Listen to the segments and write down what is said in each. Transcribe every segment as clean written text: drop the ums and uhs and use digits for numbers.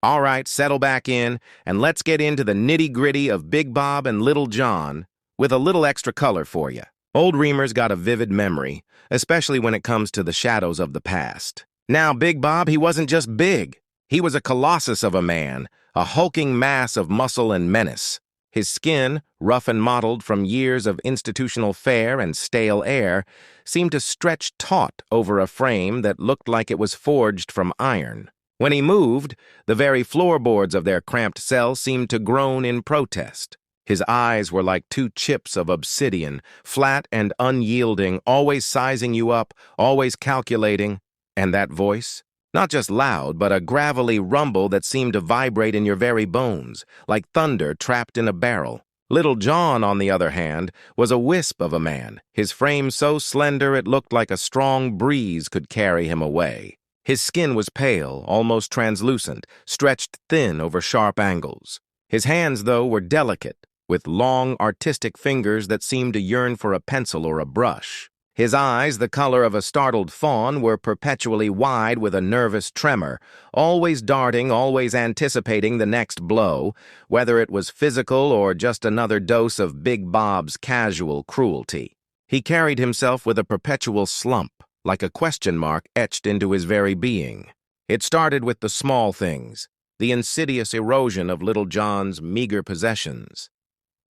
All right, settle back in, and let's get into the nitty-gritty of Big Bob and Little John with a little extra color for you. Old Reamer's got a vivid memory, especially when it comes to the shadows of the past. Now, Big Bob, he wasn't just big. He was a colossus of a man, a hulking mass of muscle and menace. His skin, rough and mottled from years of institutional fare and stale air, seemed to stretch taut over a frame that looked like it was forged from iron. When he moved, the very floorboards of their cramped cell seemed to groan in protest. His eyes were like two chips of obsidian, flat and unyielding, always sizing you up, always calculating. And that voice? Not just loud, but a gravelly rumble that seemed to vibrate in your very bones, like thunder trapped in a barrel. Little John, on the other hand, was a wisp of a man, his frame so slender it looked like a strong breeze could carry him away. His skin was pale, almost translucent, stretched thin over sharp angles. His hands, though, were delicate, with long, artistic fingers that seemed to yearn for a pencil or a brush. His eyes, the color of a startled fawn, were perpetually wide with a nervous tremor, always darting, always anticipating the next blow, whether it was physical or just another dose of Big Bob's casual cruelty. He carried himself with a perpetual slump, like a question mark etched into his very being. It started with the small things, the insidious erosion of Little John's meager possessions.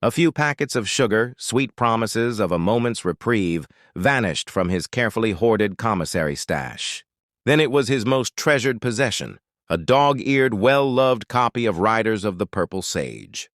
A few packets of sugar, sweet promises of a moment's reprieve, vanished from his carefully hoarded commissary stash. Then it was his most treasured possession, a dog-eared, well-loved copy of Riders of the Purple Sage.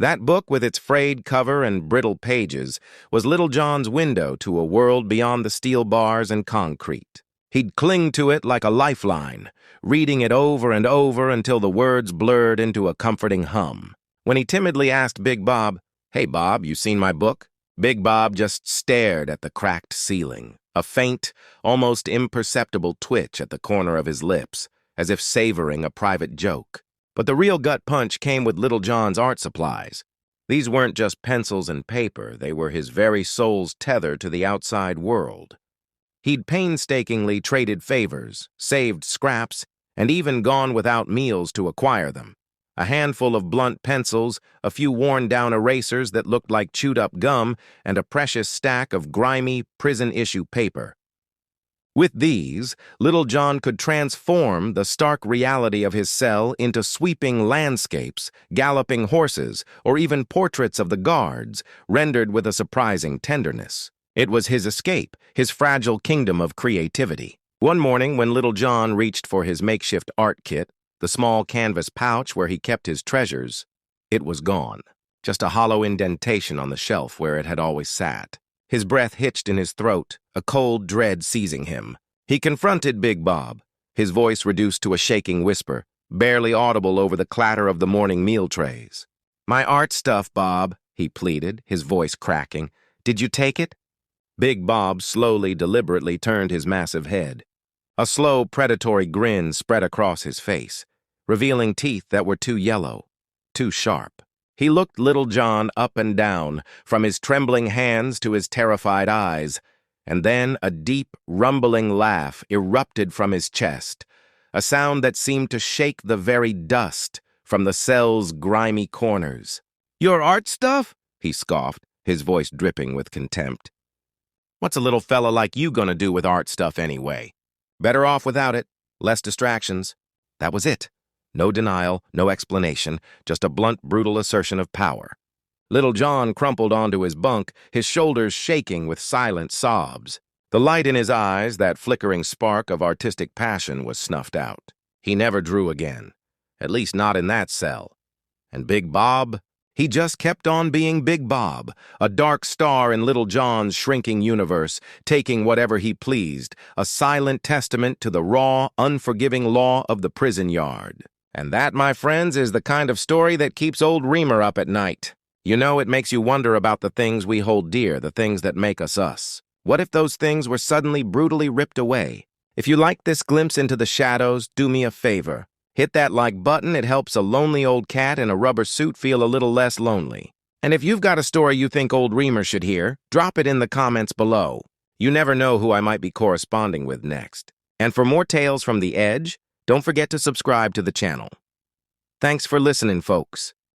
That book, with its frayed cover and brittle pages, was Little John's window to a world beyond the steel bars and concrete. He'd cling to it like a lifeline, reading it over and over until the words blurred into a comforting hum. When he timidly asked Big Bob, "Hey, Bob, you seen my book?" Big Bob just stared at the cracked ceiling, a faint, almost imperceptible twitch at the corner of his lips, as if savoring a private joke. But the real gut punch came with Little John's art supplies. These weren't just pencils and paper, they were his very soul's tether to the outside world. He'd painstakingly traded favors, saved scraps, and even gone without meals to acquire them. A handful of blunt pencils, a few worn-down erasers that looked like chewed-up gum, and a precious stack of grimy, prison-issue paper. With these, Little John could transform the stark reality of his cell into sweeping landscapes, galloping horses, or even portraits of the guards, rendered with a surprising tenderness. It was his escape, his fragile kingdom of creativity. One morning, when Little John reached for his makeshift art kit, the small canvas pouch where he kept his treasures, it was gone. Just a hollow indentation on the shelf where it had always sat. His breath hitched in his throat, a cold dread seizing him. He confronted Big Bob, his voice reduced to a shaking whisper, barely audible over the clatter of the morning meal trays. "My art stuff, Bob," he pleaded, his voice cracking. "Did you take it?" Big Bob slowly, deliberately turned his massive head. A slow, predatory grin spread across his face, revealing teeth that were too yellow, too sharp. He looked Little John up and down, from his trembling hands to his terrified eyes, and then a deep, rumbling laugh erupted from his chest, a sound that seemed to shake the very dust from the cell's grimy corners. "Your art stuff?" he scoffed, his voice dripping with contempt. "What's a little fella like you gonna do with art stuff anyway? Better off without it, less distractions." That was it. No denial, no explanation, just a blunt, brutal assertion of power. Little John crumpled onto his bunk, his shoulders shaking with silent sobs. The light in his eyes, that flickering spark of artistic passion, was snuffed out. He never drew again, at least not in that cell. And Big Bob? He just kept on being Big Bob, a dark star in Little John's shrinking universe, taking whatever he pleased, a silent testament to the raw, unforgiving law of the prison yard. And that, my friends, is the kind of story that keeps old Reamer up at night. You know, it makes you wonder about the things we hold dear, the things that make us us. What if those things were suddenly brutally ripped away? If you liked this glimpse into the shadows, do me a favor. Hit that like button. It helps a lonely old cat in a rubber suit feel a little less lonely. And if you've got a story you think old Reamer should hear, drop it in the comments below. You never know who I might be corresponding with next. And for more tales from the edge, don't forget to subscribe to the channel. Thanks for listening, folks.